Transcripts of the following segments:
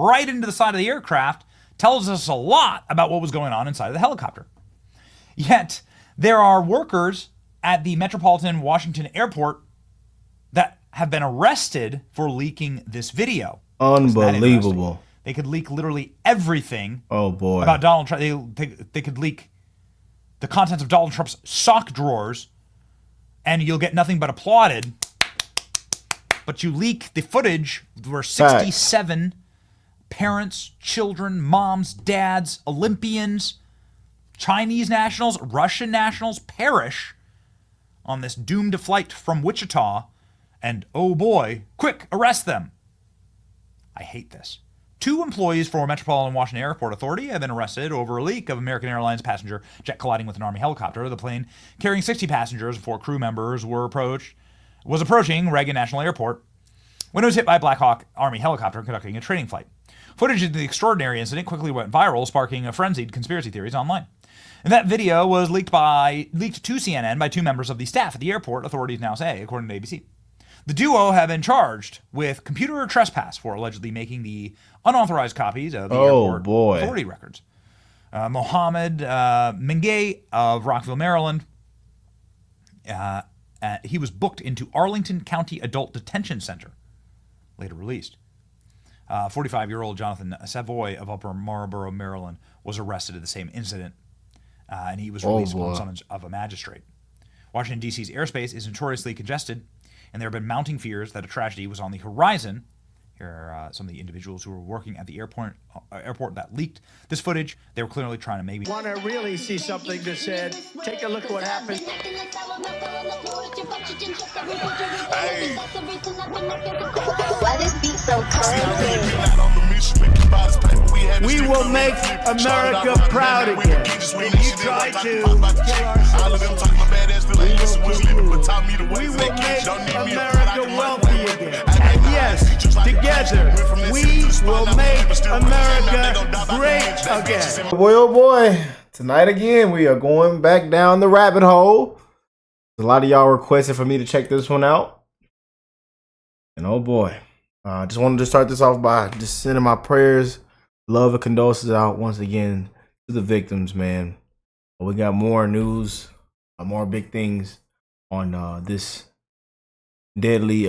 right into the side of the aircraft tells us a lot about what was going on inside of the helicopter. Yet, there are workers at the Metropolitan Washington Airport that have been arrested for leaking this video. Unbelievable. They could leak literally everything. Oh boy. About Donald Trump. They could leak the contents of Donald Trump's sock drawers, and you'll get nothing but applauded. But you leak the footage where 67 parents, children, moms, dads, Olympians, Chinese nationals, Russian nationals perish on this doomed flight from Wichita. And oh boy, quick, arrest them. I hate this. 2 employees for Metropolitan Washington Airport Authority have been arrested over a leak of American Airlines passenger jet colliding with an Army helicopter. The plane carrying 60 passengers and 4 crew members was approaching Reagan National Airport when it was hit by a Black Hawk Army helicopter conducting a training flight. Footage of the extraordinary incident quickly went viral, sparking frenzied conspiracy theories online. And that video was leaked to CNN by 2 members of the staff at the airport, authorities now say, according to ABC. The duo have been charged with computer trespass for allegedly making the unauthorized copies of the airport authority records. Mohammed Mengay of Rockville, Maryland, he was booked into Arlington County Adult Detention Center, later released. 45-year-old Jonathan Savoy of Upper Marlboro, Maryland, was arrested in the same incident, and he was released on summons of a magistrate. Washington, D.C.'s airspace is notoriously congested, and there have been mounting fears that a tragedy was on the horizon. Here are some of the individuals who were working at the airport that leaked this footage. They were clearly trying to maybe... Want to really see something that said, take a look at what happened. Hey. Why this beat so We will make America proud again. You try to we will make America wealthy again. And yes, together, we will make America great again. Boy, oh boy. Tonight again, we are going back down the rabbit hole. A lot of y'all requested for me to check this one out. And oh boy. I just wanted to start this off by just sending my prayers, love, and condolences out once again to the victims, man. We got more news, more big things on this deadly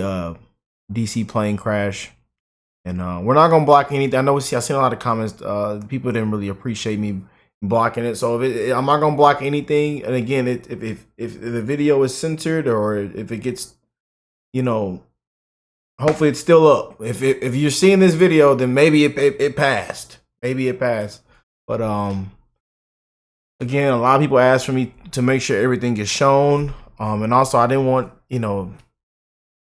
DC plane crash. And we're not going to block anything. I know I've seen a lot of comments. People didn't really appreciate me blocking it. So I'm not going to block anything. And again, if the video is censored or if it gets, you know, hopefully it's still up. If you're seeing this video, then maybe it passed. Maybe it passed. But again, a lot of people asked for me to make sure everything is shown. And also I didn't want, you know,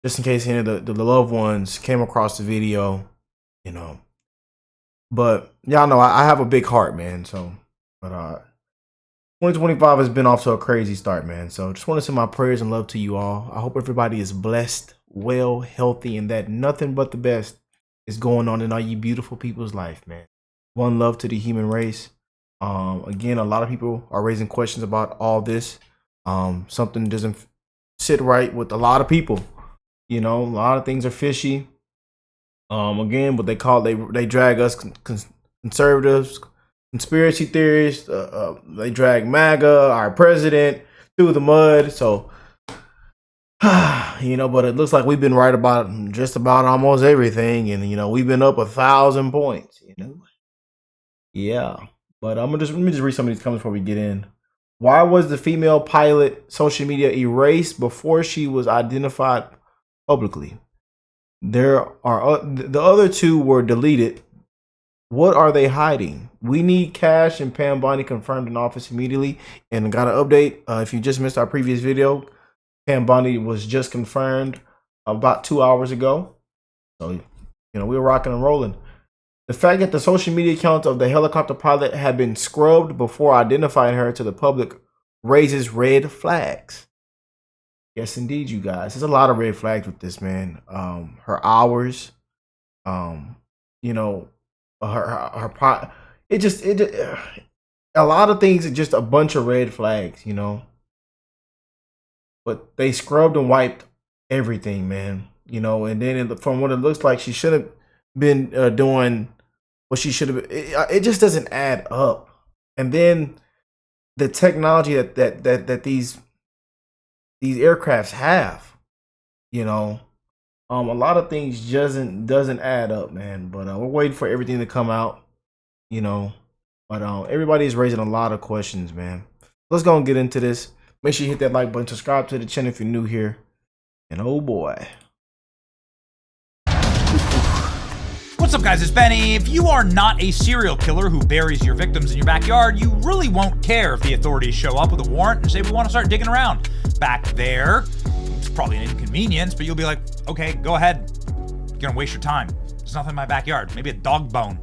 just in case any of the loved ones came across the video, you know. But y'all know I have a big heart, man. So, but 2025 has been off to a crazy start, man. So just want to send my prayers and love to you all. I hope everybody is blessed, well, healthy, and that nothing but the best is going on in all you beautiful people's life, man. One love to the human race. Again, a lot of people are raising questions about all this. Something doesn't sit right with a lot of people. You know, a lot of things are fishy. Again, what they drag us conservatives, conspiracy theorists. They drag MAGA, our president, through the mud. So, you know, but it looks like we've been right about just about almost everything, and you know, we've been up 1,000 points. You know, yeah. But let me just read some of these comments before we get in. Why was the female pilot social media erased before she was identified publicly? There are the other 2 were deleted. What are they hiding? We need Cash and Pam Bondi confirmed in office immediately. And got an update. If you just missed our previous video, Pam Bondi was just confirmed about 2 hours ago. So, you know, we were rocking and rolling. The fact that the social media account of the helicopter pilot had been scrubbed before identifying her to the public raises red flags. Yes, indeed, you guys. There's a lot of red flags with this, man. Her hours, you know, it just a lot of things are just a bunch of red flags, you know. But they scrubbed and wiped everything, man. You know, and then from what it looks like, she should have been doing what she should have been. It just doesn't add up. And then the technology that these aircrafts have, you know, a lot of things doesn't add up, man. But we're waiting for everything to come out, you know. But everybody's raising a lot of questions, man. Let's go and get into this. Make sure you hit that like button, subscribe to the channel if you're new here. And oh boy. What's up, guys? It's Benny. If you are not a serial killer who buries your victims in your backyard, you really won't care if the authorities show up with a warrant and say, we want to start digging around. Back there, it's probably an inconvenience, but you'll be like, okay, go ahead. You're gonna waste your time. There's nothing in my backyard. Maybe a dog bone.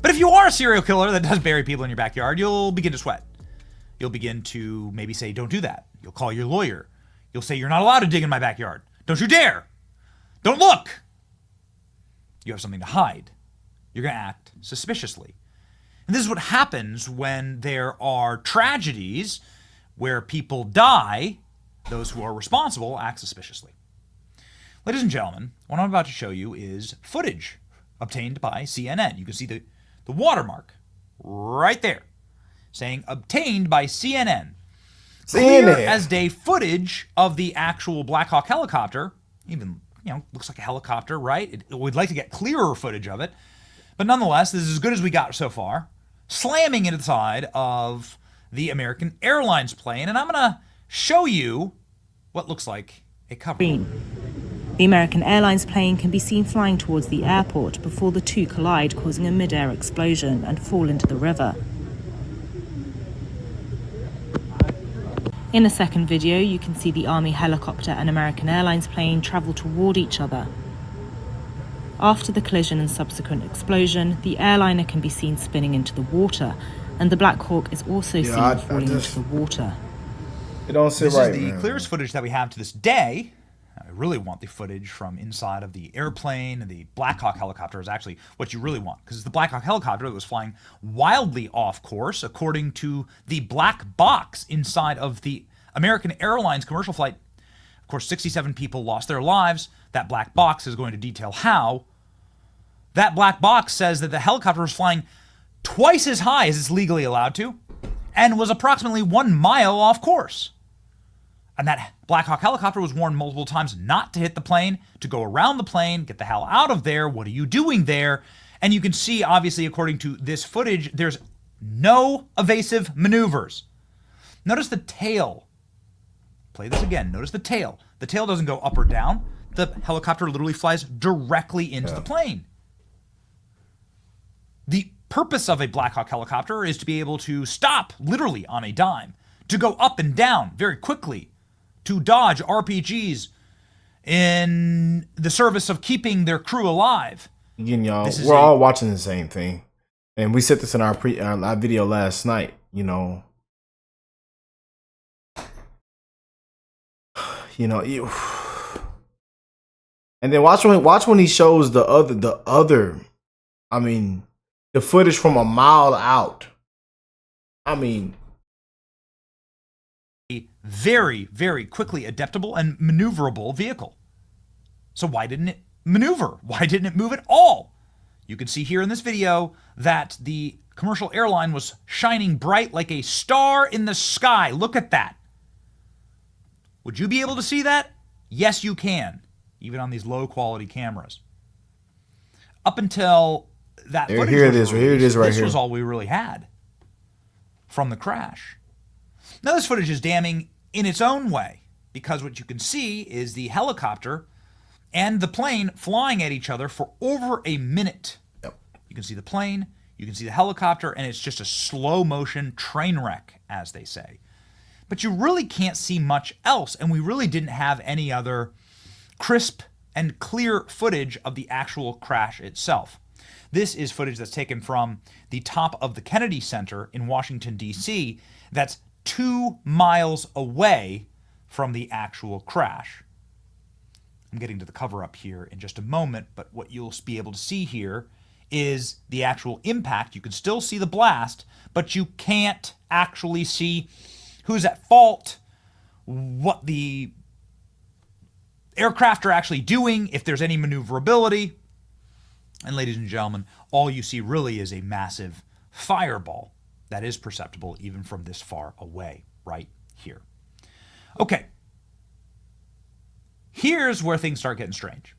But if you are a serial killer that does bury people in your backyard, you'll begin to sweat. You'll begin to maybe say, don't do that. You'll call your lawyer. You'll say, you're not allowed to dig in my backyard. Don't you dare. Don't look. You have something to hide. You're going to act suspiciously. And this is what happens when there are tragedies where people die. Those who are responsible act suspiciously. Ladies and gentlemen, what I'm about to show you is footage obtained by CNN. You can see the watermark right there saying obtained by CNN. Clear as day footage of the actual Black Hawk helicopter. Even, you know, looks like a helicopter, right? We'd like to get clearer footage of it. But nonetheless, this is as good as we got so far. Slamming into the side of the American Airlines plane. And I'm going to show you what looks like a cover. The American Airlines plane can be seen flying towards the airport before the two collide, causing a mid-air explosion and fall into the river. In a second video, you can see the Army helicopter and American Airlines plane travel toward each other. After the collision and subsequent explosion, the airliner can be seen spinning into the water, and the Black Hawk is also seen falling into the water. It don't sit this right, is the man. clearest footage that we have to this day. I really want the footage from inside of the airplane. The Black Hawk helicopter is actually what you really want, because it's the Black Hawk helicopter that was flying wildly off course, according to the black box inside of the American Airlines commercial flight. Of course, 67 people lost their lives. That black box is going to detail how. That black box says that the helicopter was flying twice as high as it's legally allowed to and was approximately 1 mile off course. And that Black Hawk helicopter was warned multiple times not to hit the plane, to go around the plane, get the hell out of there. What are you doing there? And you can see, obviously, according to this footage, there's no evasive maneuvers. Notice the tail. Play this again. Notice the tail. The tail doesn't go up or down. The helicopter literally flies directly into the plane. The purpose of a Black Hawk helicopter is to be able to stop literally on a dime, to go up and down very quickly, to dodge RPGs in the service of keeping their crew alive. Again, y'all, we're all watching the same thing. And we said this in our video last night, you know. You know, and then watch when he shows the other, I mean, the footage from a mile out. I mean, a very, very quickly adaptable and maneuverable vehicle. So why didn't it maneuver? Why didn't it move at all? You can see here in this video that the commercial airline was shining bright like a star in the sky. Look at that. Would you be able to see that? Yes, you can, even on these low quality cameras. Up until that footage here it is right this here. was all we really had from the crash. Now this footage is damning in its own way, because what you can see is the helicopter and the plane flying at each other for over a minute. Yep. You can see the plane, you can see the helicopter, and it's just a slow motion train wreck, as they say. But you really can't see much else, and we really didn't have any other crisp and clear footage of the actual crash itself. This is footage that's taken from the top of the Kennedy Center in Washington, D.C. that's 2 miles away from the actual crash. I'm getting to the cover up here in just a moment, but what you'll be able to see here is the actual impact. You can still see the blast, but you can't actually see who's at fault, what the aircraft are actually doing, if there's any maneuverability. And ladies and gentlemen, all you see really is a massive fireball that is perceptible even from this far away, right here. Okay. Here's where things start getting strange.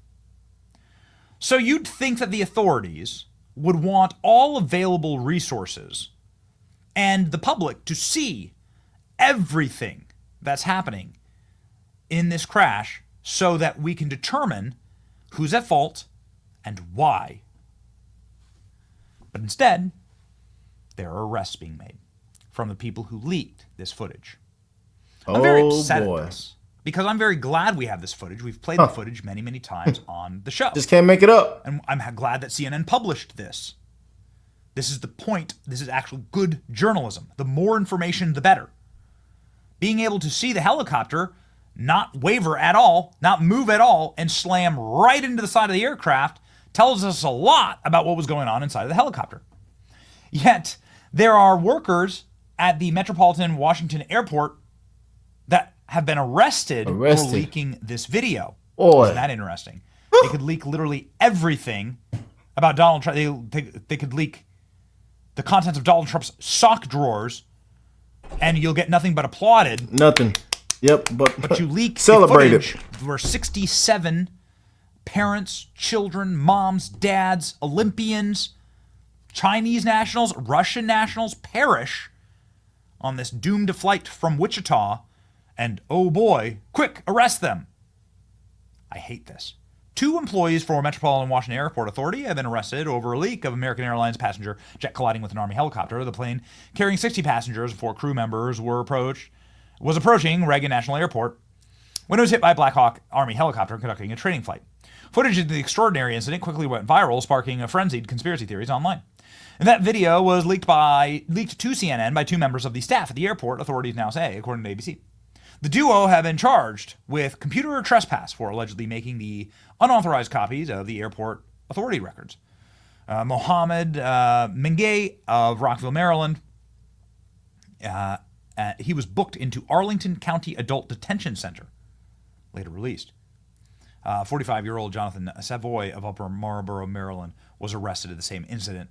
So you'd think that the authorities would want all available resources and the public to see everything that's happening in this crash so that we can determine who's at fault and why. But instead, there are arrests being made from the people who leaked this footage. I'm very upset at this because I'm very glad we have this footage. We've played the footage many, many times on the show. Just can't make it up. And I'm glad that CNN published this. This is the point. This is actual good journalism. The more information, the better. Being able to see the helicopter not waver at all, not move at all, and slam right into the side of the aircraft tells us a lot about what was going on inside of the helicopter. Yet, there are workers at the Metropolitan Washington Airport that have been arrested for leaking this video. Isn't that interesting? They could leak literally everything about Donald Trump. They could leak the contents of Donald Trump's sock drawers, and you'll get nothing but applauded. Nothing. Yep, but you leak celebrated. Footage where 67 parents, children, moms, dads, Olympians, Chinese nationals, Russian nationals perish on this doomed flight from Wichita, and oh boy, quick, arrest them. I hate this. 2 employees for Metropolitan Washington Airport Authority have been arrested over a leak of American Airlines passenger jet colliding with an Army helicopter. The plane carrying 60 passengers and 4 crew members was approaching Reagan National Airport when it was hit by a Black Hawk Army helicopter conducting a training flight. Footage of the extraordinary incident quickly went viral, sparking frenzied conspiracy theories online. And that video was leaked to CNN by 2 members of the staff at the airport, authorities now say, according to ABC. The duo have been charged with computer trespass for allegedly making the unauthorized copies of the airport authority records. Mohammed Mengay of Rockville, Maryland, he was booked into Arlington County Adult Detention Center, later released. 45-year-old Jonathan Savoy of Upper Marlboro, Maryland, was arrested at the same incident,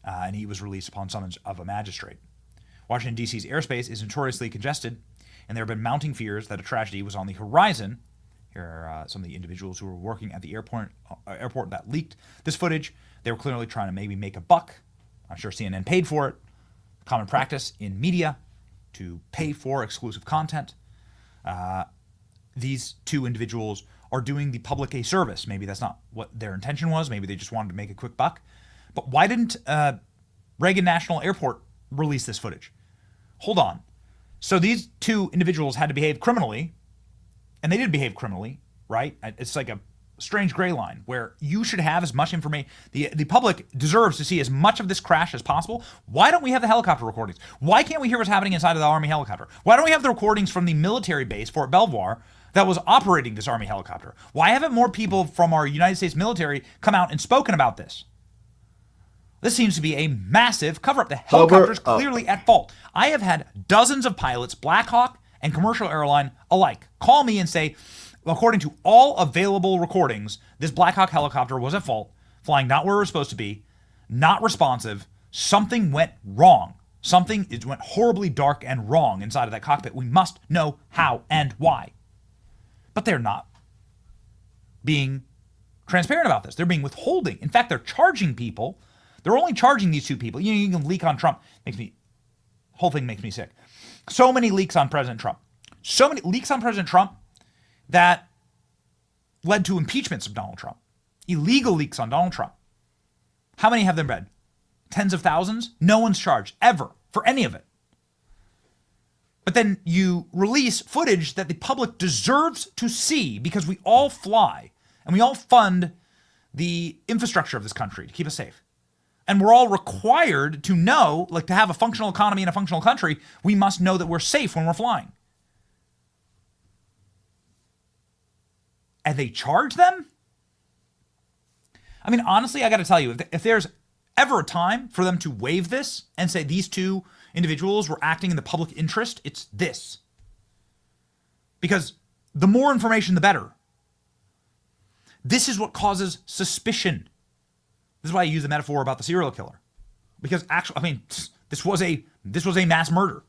and he was released upon summons of a magistrate. Washington, D.C.'s airspace is notoriously congested, and there have been mounting fears that a tragedy was on the horizon. Here are some of the individuals who were working at the airport that leaked this footage. They were clearly trying to maybe make a buck. I'm sure CNN paid for it. Common practice in media to pay for exclusive content. These 2 individuals are doing the public a service. Maybe that's not what their intention was. Maybe they just wanted to make a quick buck. But why didn't Reagan National Airport release this footage? Hold on. So these 2 individuals had to behave criminally, and they did behave criminally, right? It's like a strange gray line where you should have as much information. The public deserves to see as much of this crash as possible. Why don't we have the helicopter recordings? Why can't we hear what's happening inside of the Army helicopter? Why don't we have the recordings from the military base, Fort Belvoir, that was operating this Army helicopter? Why haven't more people from our United States military come out and spoken about this? This seems to be a massive cover-up. The helicopter's clearly at fault. I have had dozens of pilots, Black Hawk and commercial airline alike, call me and say, according to all available recordings, this Black Hawk helicopter was at fault, flying not where it was supposed to be, not responsive. Something went wrong. It went horribly dark and wrong inside of that cockpit. We must know how and why. But they're not being transparent about this. They're being withholding. In fact, they're charging people. They're only charging these 2 people. You can leak on Trump. Whole thing makes me sick. So many leaks on President Trump. So many leaks on President Trump that led to impeachments of Donald Trump. Illegal leaks on Donald Trump. How many have there been? Tens of thousands? No one's charged, ever, for any of it. But then you release footage that the public deserves to see because we all fly and we all fund the infrastructure of this country to keep us safe. And we're all required to know, like to have a functional economy in a functional country, we must know that we're safe when we're flying. And they charge them? I mean, honestly, I got to tell you, if there's ever a time for them to waive this and say these 2 individuals were acting in the public interest, it's this. Because the more information, the better. This is what causes suspicion. This is why I use the metaphor about the serial killer. Because actually, I mean, this was a mass murder.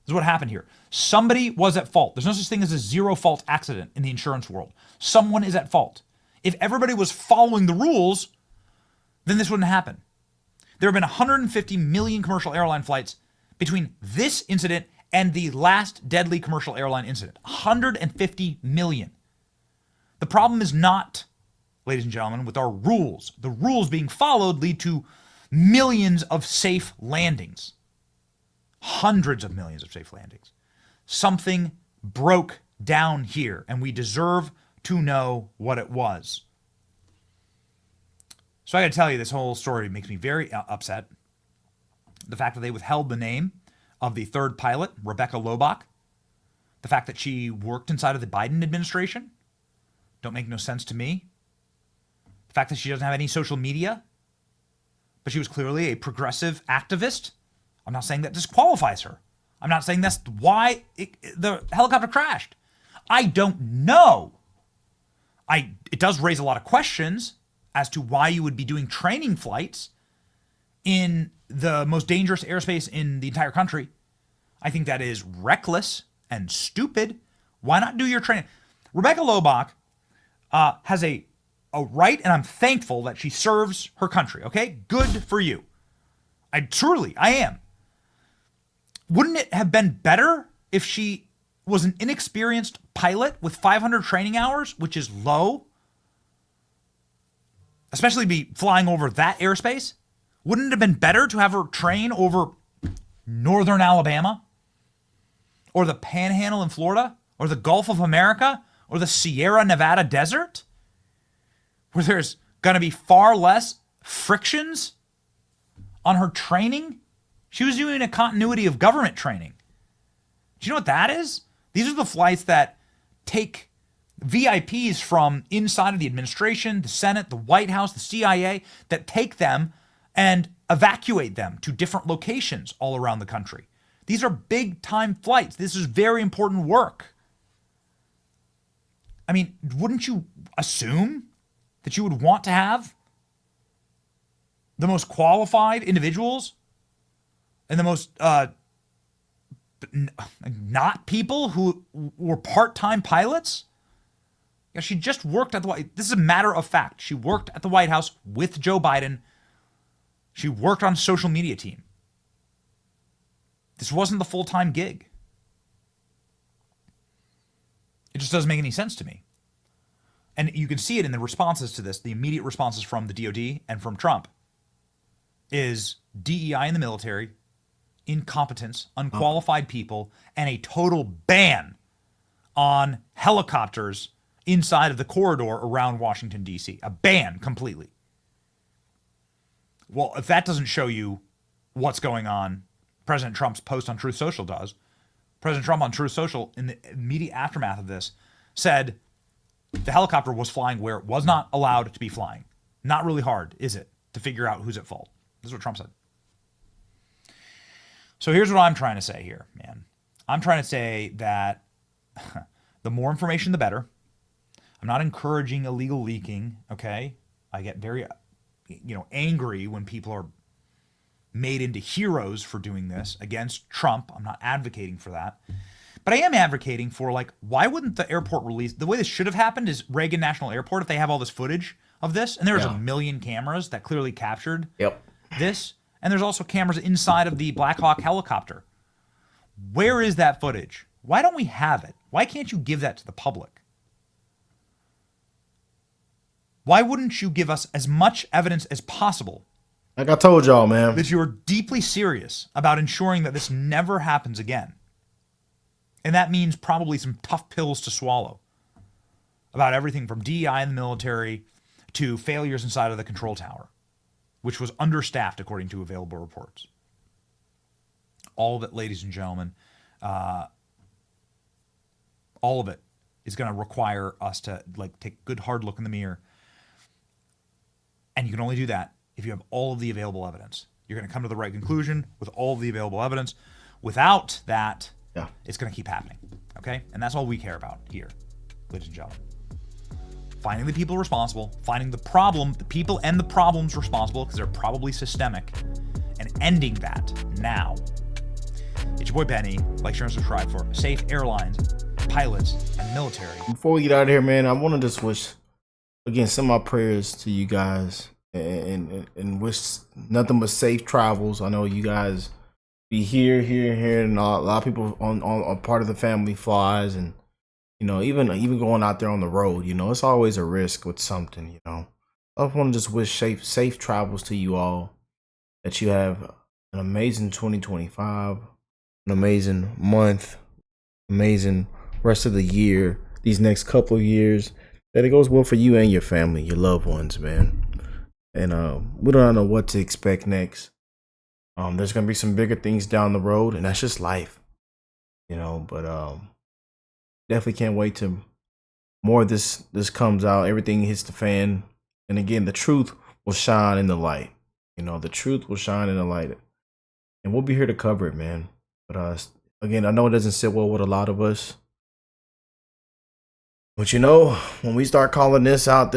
This is what happened here. Somebody was at fault. There's no such thing as a zero fault accident in the insurance world. Someone is at fault. If everybody was following the rules, then this wouldn't happen. There have been 150 million commercial airline flights between this incident and the last deadly commercial airline incident. 150 million. The problem is not, ladies and gentlemen, with our rules. The rules being followed lead to millions of safe landings. Hundreds of millions of safe landings. Something broke down here, and we deserve to know what it was. So I got to tell you, this whole story makes me very upset. The fact that they withheld the name of the third pilot, Rebecca Lobach. The fact that she worked inside of the Biden administration. Don't make no sense to me. The fact that she doesn't have any social media. But she was clearly a progressive activist. I'm not saying that disqualifies her. I'm not saying that's why the helicopter crashed. I don't know. It does raise a lot of questions as to why you would be doing training flights in the most dangerous airspace in the entire country. I think that is reckless and stupid. Why not do your training? Rebecca Lobach has a right, and I'm thankful that she serves her country, okay? Good for you. I am. Wouldn't it have been better if she was an inexperienced pilot with 500 training hours, which is low? Especially be flying over that airspace? Wouldn't it have been better to have her train over northern Alabama? Or the Panhandle in Florida? Or the Gulf of America? Or the Sierra Nevada desert? Where there's going to be far less frictions on her training? She was doing a continuity of government training. Do you know what that is? These are the flights that take VIPs from inside of the administration, the Senate, the White House, the CIA, that take them and evacuate them to different locations all around the country. These are big time flights. This is very important work. I mean, wouldn't you assume that you would want to have the most qualified individuals and the most not people who were part-time pilots? Yeah, she just worked at the White House. This is a matter of fact. She worked at the White House with Joe Biden. She worked on a social media team. This wasn't the full-time gig. It just doesn't make any sense to me. And you can see it in the responses to this, the immediate responses from the DOD and from Trump, is DEI in the military, incompetence, unqualified people, and a total ban on helicopters inside of the corridor around Washington, D.C. A ban completely. Well, if that doesn't show you what's going on, President Trump's post on Truth Social does. President Trump on Truth Social, in the immediate aftermath of this, said the helicopter was flying where it was not allowed to be flying. Not really hard, is it, to figure out who's at fault? This is what Trump said. So here's what I'm trying to say here, man. I'm trying to say that the more information, the better. I'm not encouraging illegal leaking, okay? I get very, angry when people are made into heroes for doing this against Trump. I'm not advocating for that. But I am advocating for, why wouldn't the airport release? The way this should have happened is Reagan National Airport, if they have all this footage of this, and there's a million cameras that clearly captured this, and there's also cameras inside of the Black Hawk helicopter. Where is that footage? Why don't we have it? Why can't you give that to the public? Why wouldn't you give us as much evidence as possible? Like I told y'all, man, that you are deeply serious about ensuring that this never happens again. And that means probably some tough pills to swallow about everything from DEI in the military to failures inside of the control tower, which was understaffed according to available reports. All of it, ladies and gentlemen, all of it is going to require us to take a good hard look in the mirror. And you can only do that if you have all of the available evidence. You're going to come to the right conclusion with all of the available evidence. Without that, it's going to keep happening. Okay? And that's all we care about here, ladies and gentlemen. finding the people responsible, finding the problem, the people and the problems responsible, because they're probably systemic, and ending that now. It's your boy Benny. Like, share, and subscribe for safe airlines, pilots, and military. Before we get out of here, man, I want to just wish, again, send my prayers to you guys and wish nothing but safe travels. I know you guys be here, and a lot of people on part of the family flies, and even going out there on the road, it's always a risk with something. I want to just wish safe travels to you all, that you have an amazing 2025, an amazing month, amazing rest of the year, these next couple of years, that it goes well for you and your family, your loved ones, man. And we don't know what to expect next. There's gonna be some bigger things down the road, and that's just life, but definitely can't wait till more of this comes out, everything hits the fan, and again, the truth will shine in the light. The truth will shine in the light, and we'll be here to cover it, man. But again, I know it doesn't sit well with a lot of us, but when we start calling this out,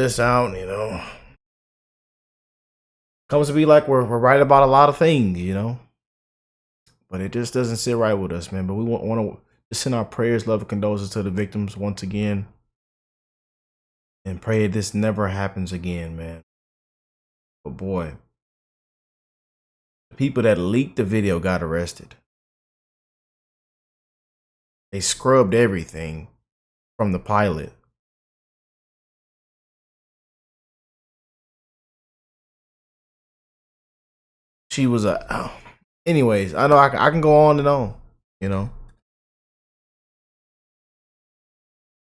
comes to be like we're right about a lot of things, but it just doesn't sit right with us, man. But we want to just send our prayers, love, and condolences to the victims once again, and pray this never happens again, man. But boy, the people that leaked the video got arrested. They scrubbed everything from the pilot. She was anyways, I know I can go on and on, Let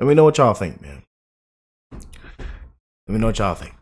me know what y'all think, man. Let me know what y'all think.